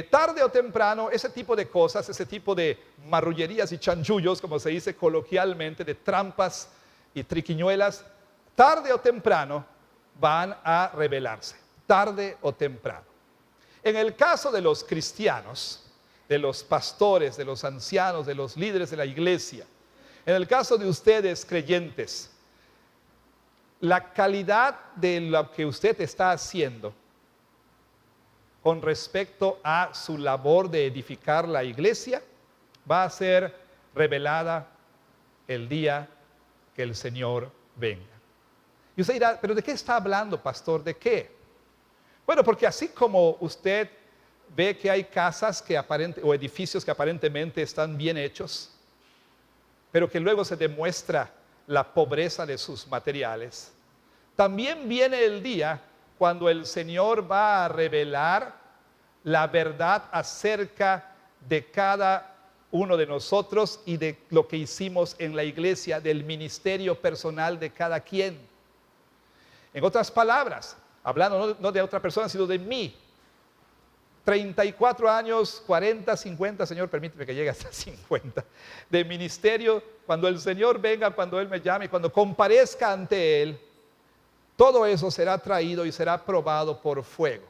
tarde o temprano ese tipo de cosas, ese tipo de marrullerías y chanchullos, como se dice coloquialmente, de trampas y triquiñuelas, tarde o temprano van a revelarse, tarde o temprano. En el caso de los cristianos, de los pastores, de los ancianos, de los líderes de la iglesia, en el caso de ustedes creyentes, la calidad de lo que usted está haciendo con respecto a su labor de edificar la iglesia va a ser revelada el día que el Señor venga. Y usted dirá, ¿pero de qué está hablando, pastor? ¿De qué? Bueno, porque así como usted ve que hay casas o edificios que aparentemente están bien hechos, pero que luego se demuestra la pobreza de sus materiales, también viene el día cuando el Señor va a revelar la verdad acerca de cada uno de nosotros y de lo que hicimos en la iglesia, del ministerio personal de cada quien. En otras palabras, hablando no de otra persona, sino de mí. 34 años, 40, 50, Señor, permíteme que llegue hasta 50, de ministerio, cuando el Señor venga, cuando Él me llame, cuando comparezca ante Él, todo eso será traído y será probado por fuego.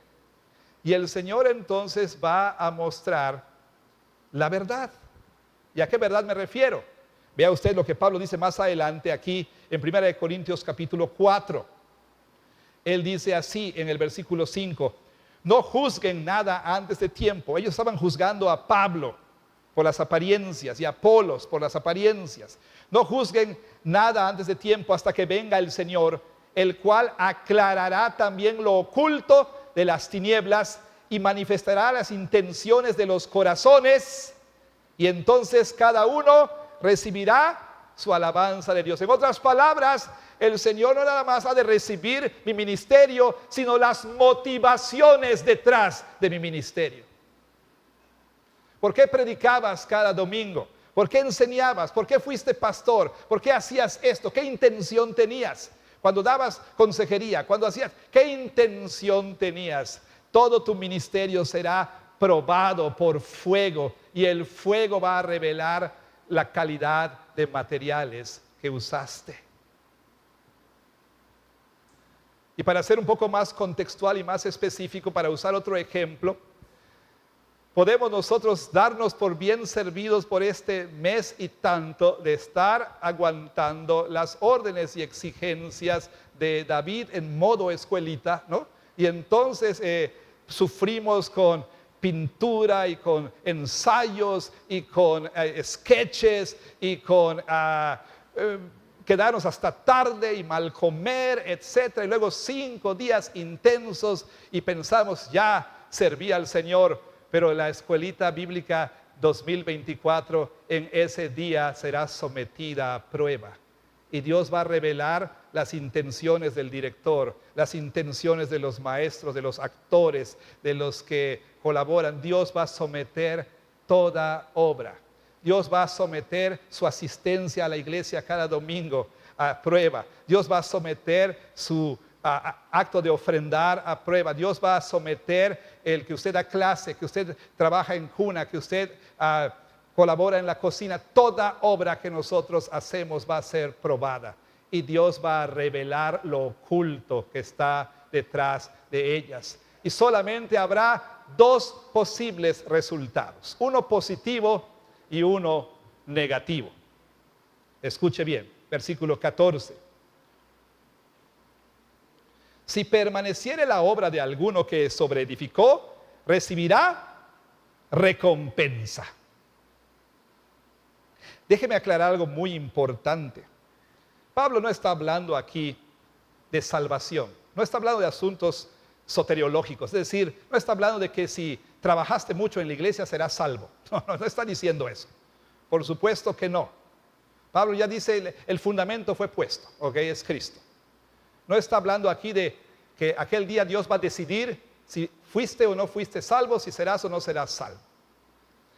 Y el Señor entonces va a mostrar la verdad. ¿Y a qué verdad me refiero? Vea usted lo que Pablo dice más adelante aquí en 1 Corintios capítulo 4. Él dice así en el versículo 5, no juzguen nada antes de tiempo. Ellos estaban juzgando a Pablo por las apariencias y a Apolos por las apariencias. No juzguen nada antes de tiempo hasta que venga el Señor, el cual aclarará también lo oculto de las tinieblas y manifestará las intenciones de los corazones, y entonces cada uno recibirá su alabanza de Dios. En otras palabras, el Señor no nada más ha de recibir mi ministerio, sino las motivaciones detrás de mi ministerio. ¿Por qué predicabas cada domingo? ¿Por qué enseñabas? ¿Por qué fuiste pastor? ¿Por qué hacías esto? ¿Qué intención tenías? cuando dabas consejería, cuando hacías, ¿qué intención tenías? Todo tu ministerio será probado por fuego y el fuego va a revelar la calidad de materiales que usaste. Y para ser un poco más contextual y más específico, para usar otro ejemplo, podemos nosotros darnos por bien servidos por este mes y tanto de estar aguantando las órdenes y exigencias de David en modo escuelita, ¿no? Y entonces sufrimos con pintura y con ensayos y con sketches y con quedarnos hasta tarde y mal comer, etcétera. Y luego 5 días intensos y pensamos, ya serví al Señor. Pero la escuelita bíblica 2024 en ese día será sometida a prueba. Y Dios va a revelar las intenciones del director, las intenciones de los maestros, de los actores, de los que colaboran. Dios va a someter toda obra. Dios va a someter su asistencia a la iglesia cada domingo a prueba. Dios va a someter su acto de ofrendar a prueba. Dios va a someter el que usted da clase, que usted trabaja en cuna, que usted colabora en la cocina. Toda obra que nosotros hacemos va a ser probada y Dios va a revelar lo oculto que está detrás de ellas. Y solamente habrá 2 posibles resultados, uno positivo y uno negativo. Escuche bien, versículo 14. Si permaneciere la obra de alguno que sobreedificó, recibirá recompensa. Déjeme aclarar algo muy importante. Pablo no está hablando aquí de salvación, no está hablando de asuntos soteriológicos, es decir, no está hablando de que si trabajaste mucho en la iglesia serás salvo. No está diciendo eso. Por supuesto que no. Pablo ya dice, el fundamento fue puesto, ¿ok? Es Cristo. No está hablando aquí de que aquel día Dios va a decidir si fuiste o no fuiste salvo, si serás o no serás salvo.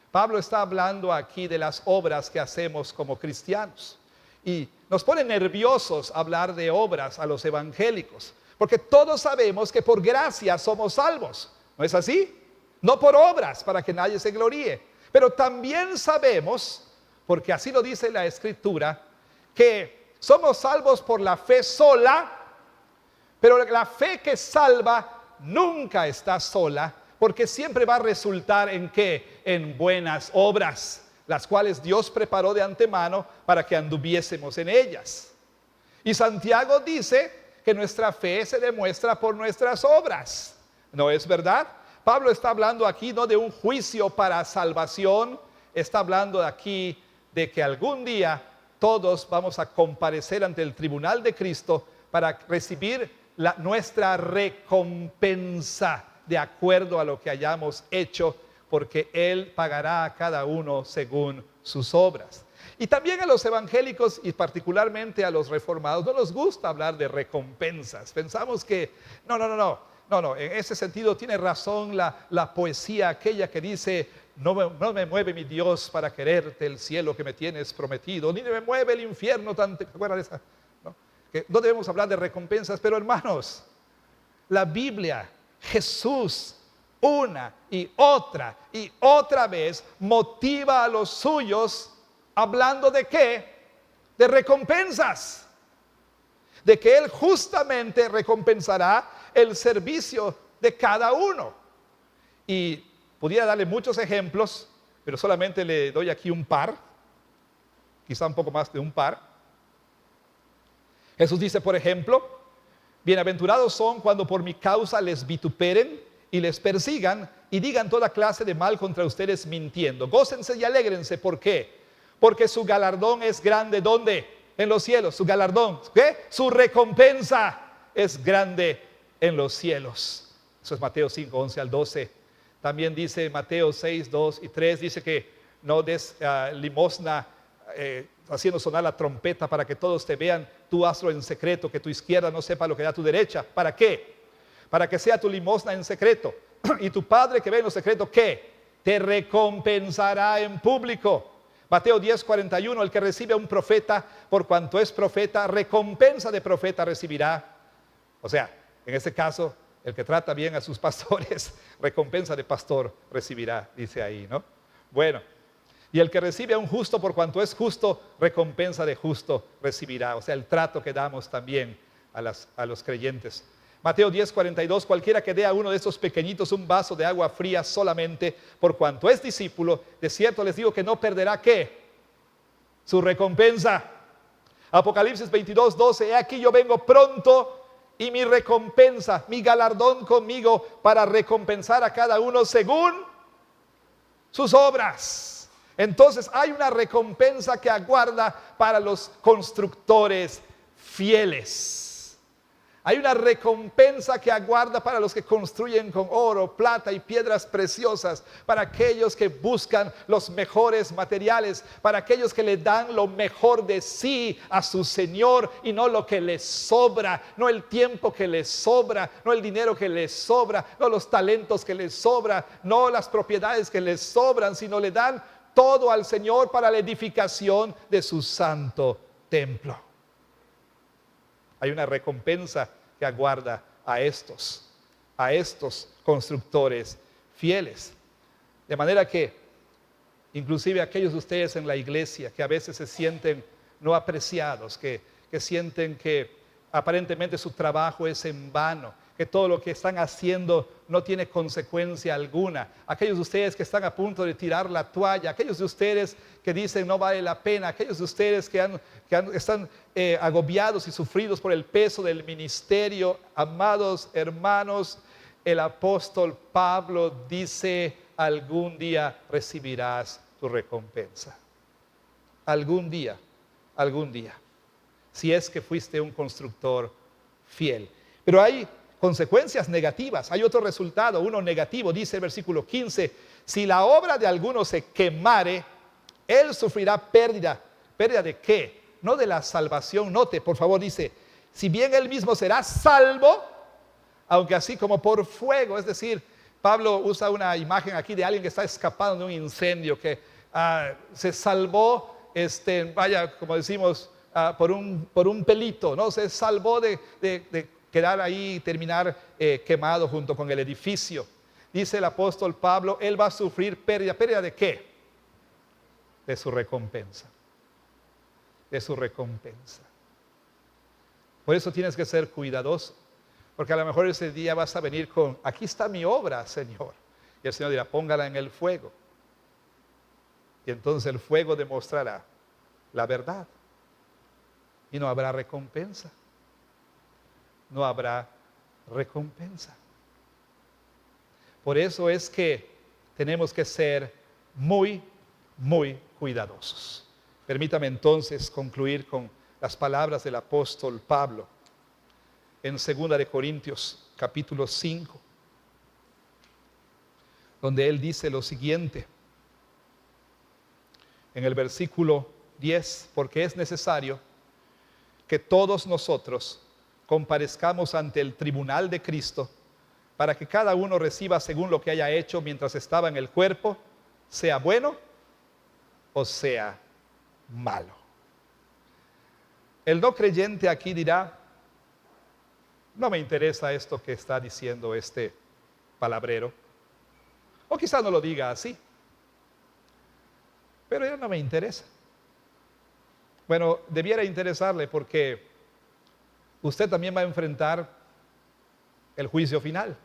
Pablo está hablando aquí de las obras que hacemos como cristianos. Y nos pone nerviosos hablar de obras a los evangélicos, porque todos sabemos que por gracia somos salvos. ¿No es así? No por obras para que nadie se gloríe. Pero también sabemos, porque así lo dice la Escritura, que somos salvos por la fe sola. Pero la fe que salva nunca está sola, porque siempre va a resultar en ¿qué? En buenas obras, las cuales Dios preparó de antemano para que anduviésemos en ellas. Y Santiago dice que nuestra fe se demuestra por nuestras obras. ¿No es verdad? Pablo está hablando aquí no de un juicio para salvación, está hablando aquí de que algún día todos vamos a comparecer ante el tribunal de Cristo para recibir nuestra recompensa de acuerdo a lo que hayamos hecho, porque Él pagará a cada uno según sus obras. Y también a los evangélicos y particularmente a los reformados no nos gusta hablar de recompensas. Pensamos que no, en ese sentido tiene razón la poesía aquella que dice: no me mueve mi Dios para quererte el cielo que me tienes prometido, ni me mueve el infierno tan... ¿Te acuerdas de esa? Que no debemos hablar de recompensas, pero hermanos, la Biblia, Jesús, una y otra vez motiva a los suyos hablando de ¿qué? De recompensas, de que Él justamente recompensará el servicio de cada uno. Y pudiera darle muchos ejemplos, pero solamente le doy aquí un par, quizá un poco más de un par. Jesús dice, por ejemplo, bienaventurados son cuando por mi causa les vituperen y les persigan y digan toda clase de mal contra ustedes mintiendo. Gócense y alégrense. ¿Por qué? Porque su galardón es grande. ¿Dónde? En los cielos. Su galardón, ¿qué? Su recompensa es grande en los cielos. Eso es Mateo 5, 11 al 12. También dice Mateo 6, 2 y 3, dice que no des limosna haciendo sonar la trompeta para que todos te vean. Tú hazlo en secreto, que tu izquierda no sepa lo que da tu derecha. ¿Para qué? Para que sea tu limosna en secreto. Y tu Padre que ve en lo secreto, ¿qué? Te recompensará en público. Mateo 10:41, el que recibe a un profeta por cuanto es profeta, recompensa de profeta recibirá. O sea, en este caso, el que trata bien a sus pastores, recompensa de pastor recibirá, dice ahí, ¿no? Bueno, y el que recibe a un justo por cuanto es justo, recompensa de justo recibirá. O sea, el trato que damos también a los creyentes. Mateo 10:42, cualquiera que dé a uno de estos pequeñitos un vaso de agua fría solamente por cuanto es discípulo, de cierto les digo que no perderá, ¿qué? Su recompensa. Apocalipsis 22:12, he aquí yo vengo pronto y mi recompensa, mi galardón conmigo para recompensar a cada uno según sus obras. Entonces hay una recompensa que aguarda para los constructores fieles. Hay una recompensa que aguarda para los que construyen con oro, plata y piedras preciosas, para aquellos que buscan los mejores materiales, para aquellos que le dan lo mejor de sí a su Señor y no lo que les sobra, no el tiempo que les sobra, no el dinero que les sobra, no los talentos que les sobra, no las propiedades que les sobran, sino le dan todo al Señor para la edificación de su santo templo. Hay una recompensa que aguarda a estos constructores fieles. De manera que, inclusive aquellos de ustedes en la iglesia que a veces se sienten no apreciados, que sienten que aparentemente su trabajo es en vano, que todo lo que están haciendo no tiene consecuencia alguna. Aquellos de ustedes que están a punto de tirar la toalla, aquellos de ustedes que dicen no vale la pena, aquellos de ustedes que están agobiados y sufridos por el peso del ministerio. Amados hermanos, el apóstol Pablo dice, algún día recibirás tu recompensa. Algún día, si es que fuiste un constructor fiel. Pero hay consecuencias negativas, hay otro resultado, uno negativo. Dice el versículo 15, si la obra de alguno se quemare, él sufrirá pérdida. ¿Pérdida de qué? No de la salvación. Note, por favor, dice, si bien él mismo será salvo, aunque así como por fuego. Es decir, Pablo usa una imagen aquí de alguien que está escapando de un incendio, que se salvó, como decimos, por un pelito, ¿no? Se salvó de quedar ahí y terminar quemado junto con el edificio. Dice el apóstol Pablo, él va a sufrir pérdida. ¿Pérdida de qué? De su recompensa. De su recompensa. Por eso tienes que ser cuidadoso, porque a lo mejor ese día vas a venir con, aquí está mi obra, Señor. Y el Señor dirá, póngala en el fuego. Y entonces el fuego demostrará la verdad. Y no habrá recompensa. No habrá recompensa. Por eso es que tenemos que ser muy, muy cuidadosos. Permítame entonces concluir con las palabras del apóstol Pablo en 2 de Corintios capítulo 5, donde él dice lo siguiente, en el versículo 10, porque es necesario que todos nosotros comparezcamos ante el tribunal de Cristo, para que cada uno reciba según lo que haya hecho mientras estaba en el cuerpo, sea bueno o sea malo. El no creyente aquí dirá, no me interesa esto que está diciendo este palabrero, o quizá no lo diga así, pero ya no me interesa. Bueno, debiera interesarle, porque usted también va a enfrentar el juicio final.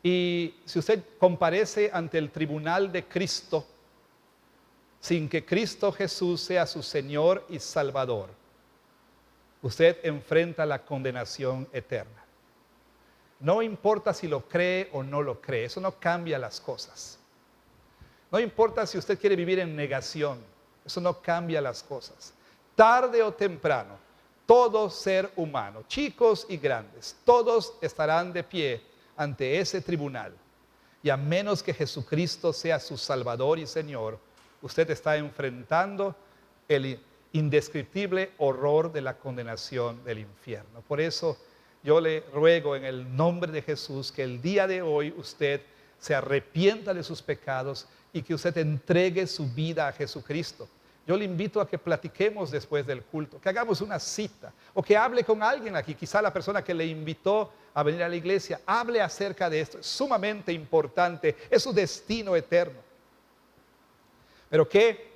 Y si usted comparece ante el tribunal de Cristo sin que Cristo Jesús sea su Señor y Salvador, usted enfrenta la condenación eterna. No importa si lo cree o no lo cree, eso no cambia las cosas. No importa si usted quiere vivir en negación, eso no cambia las cosas. Tarde o temprano, todo ser humano, chicos y grandes, todos estarán de pie ante ese tribunal. Y a menos que Jesucristo sea su Salvador y Señor, usted está enfrentando el indescriptible horror de la condenación del infierno. Por eso yo le ruego en el nombre de Jesús que el día de hoy usted se arrepienta de sus pecados y que usted entregue su vida a Jesucristo. Yo le invito a que platiquemos después del culto, que hagamos una cita o que hable con alguien aquí, quizá la persona que le invitó a venir a la iglesia, hable acerca de esto. Es sumamente importante, es su destino eterno. Pero ¿qué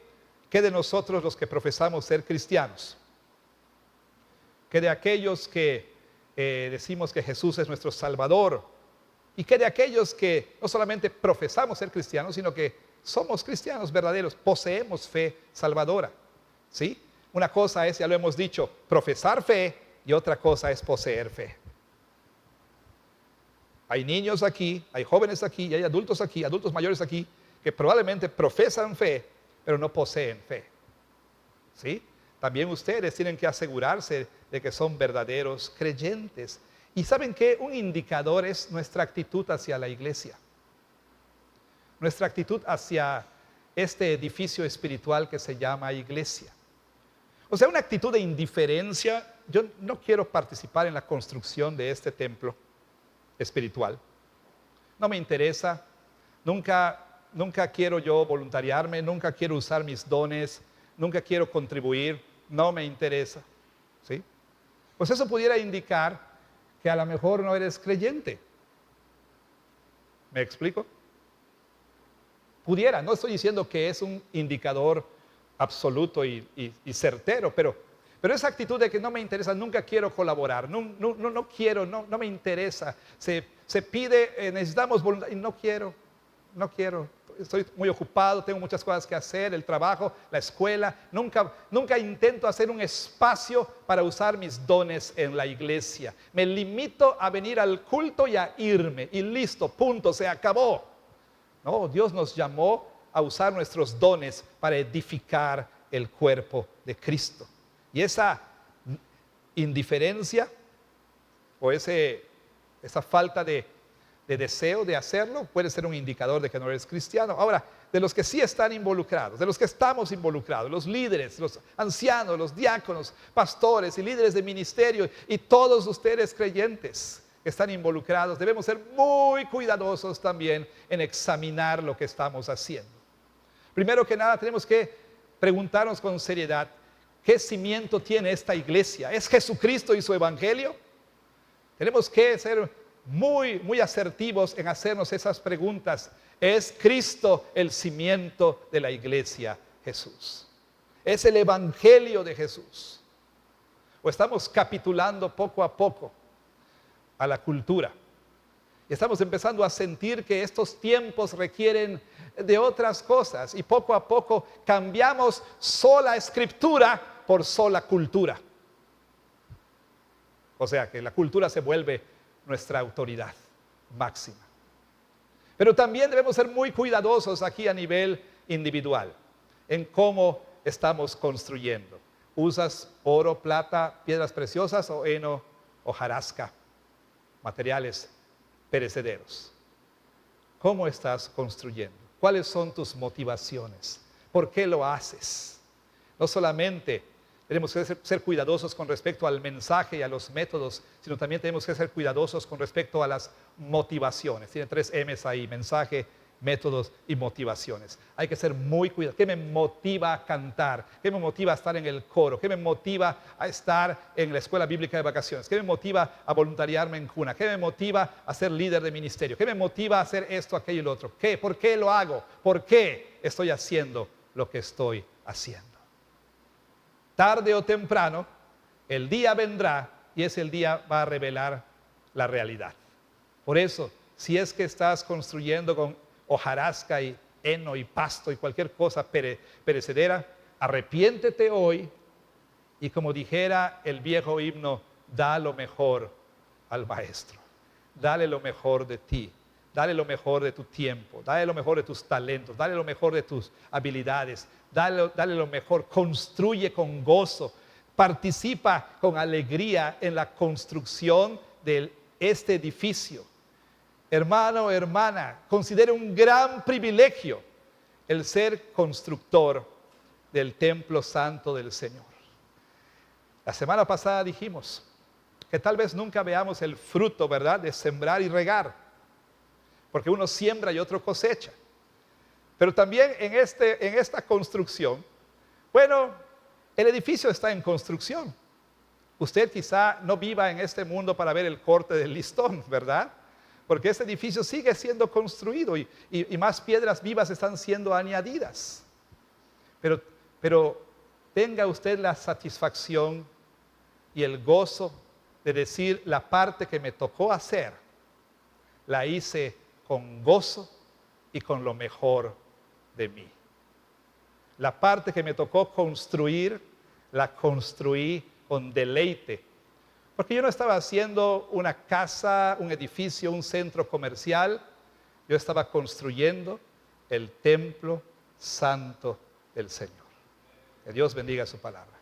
de nosotros los que profesamos ser cristianos? ¿Qué de aquellos que decimos que Jesús es nuestro Salvador? ¿Y qué de aquellos que no solamente profesamos ser cristianos, sino que somos cristianos verdaderos, poseemos fe salvadora? ¿Sí? Una cosa es, ya lo hemos dicho, profesar fe, y otra cosa es poseer fe. Hay niños aquí, hay jóvenes aquí, y hay adultos aquí, adultos mayores aquí, que probablemente profesan fe, pero no poseen fe. ¿Sí? También ustedes tienen que asegurarse de que son verdaderos creyentes. ¿Y saben qué? Un indicador es nuestra actitud hacia la iglesia. Nuestra actitud hacia este edificio espiritual que se llama iglesia. O sea, una actitud de indiferencia. Yo no quiero participar en la construcción de este templo espiritual. No me interesa. Nunca quiero yo voluntariarme, nunca quiero usar mis dones, nunca quiero contribuir, no me interesa. ¿Sí? Pues eso pudiera indicar que a lo mejor no eres creyente. ¿Me explico? Pudiera, no estoy diciendo que es un indicador absoluto y certero, pero esa actitud de que no me interesa, nunca quiero colaborar, no quiero, no me interesa, se pide, necesitamos voluntad, y no quiero, estoy muy ocupado, tengo muchas cosas que hacer, el trabajo, la escuela, nunca intento hacer un espacio para usar mis dones en la iglesia, me limito a venir al culto y a irme, y listo, punto, se acabó. No, Dios nos llamó a usar nuestros dones para edificar el cuerpo de Cristo. Y esa indiferencia o esa falta de deseo de hacerlo puede ser un indicador de que no eres cristiano. Ahora, de los que sí están involucrados, de los que estamos involucrados, los líderes, los ancianos, los diáconos, pastores y líderes de ministerio y todos ustedes creyentes que están involucrados, debemos ser muy cuidadosos también en examinar lo que estamos haciendo. Primero que nada, tenemos que preguntarnos con seriedad, ¿qué cimiento tiene esta iglesia? ¿Es Jesucristo y su evangelio? Tenemos que ser muy asertivos en hacernos esas preguntas. ¿Es Cristo el cimiento de la iglesia, Jesús? ¿Es el evangelio de Jesús? ¿O estamos capitulando poco a poco a la cultura? Y estamos empezando a sentir que estos tiempos requieren de otras cosas y poco a poco cambiamos sola escritura por sola cultura. O sea que la cultura se vuelve nuestra autoridad máxima. Pero también debemos ser muy cuidadosos aquí a nivel individual en cómo estamos construyendo. ¿Usas oro, plata, piedras preciosas o heno o hojarasca? Materiales perecederos. ¿Cómo estás construyendo? ¿Cuáles son tus motivaciones? ¿Por qué lo haces? No solamente tenemos que ser cuidadosos con respecto al mensaje y a los métodos, sino también tenemos que ser cuidadosos con respecto a las motivaciones. Tiene 3 M's ahí: mensaje, métodos y motivaciones. Hay que ser muy cuidadosos. ¿Qué me motiva a cantar? ¿Qué me motiva a estar en el coro? ¿Qué me motiva a estar en la escuela bíblica de vacaciones? ¿Qué me motiva a voluntariarme en cuna? ¿Qué me motiva a ser líder de ministerio? ¿Qué me motiva a hacer esto, aquello y lo otro? ¿Qué? ¿Por qué lo hago? ¿Por qué estoy haciendo lo que estoy haciendo? Tarde o temprano, el día vendrá y ese día va a revelar la realidad. Por eso, si es que estás construyendo con hojarasca y heno y pasto y cualquier cosa perecedera, arrepiéntete hoy y, como dijera el viejo himno, da lo mejor al maestro. Dale lo mejor de ti, dale lo mejor de tu tiempo, dale lo mejor de tus talentos, dale lo mejor de tus habilidades, dale lo mejor, construye con gozo, participa con alegría en la construcción de este edificio. Hermano, hermana, considere un gran privilegio el ser constructor del templo santo del Señor. La semana pasada dijimos que tal vez nunca veamos el fruto, ¿verdad?, de sembrar y regar. porque uno siembra y otro cosecha. Pero también en esta construcción, bueno, el edificio está en construcción. Usted quizá no viva en este mundo para ver el corte del listón, ¿verdad? Porque este edificio sigue siendo construido y más piedras vivas están siendo añadidas. Pero tenga usted la satisfacción y el gozo de decir: la parte que me tocó hacer, la hice con gozo y con lo mejor de mí. La parte que me tocó construir, la construí con deleite. Porque yo no estaba haciendo una casa, un edificio, un centro comercial. Yo estaba construyendo el templo santo del Señor. Que Dios bendiga su palabra.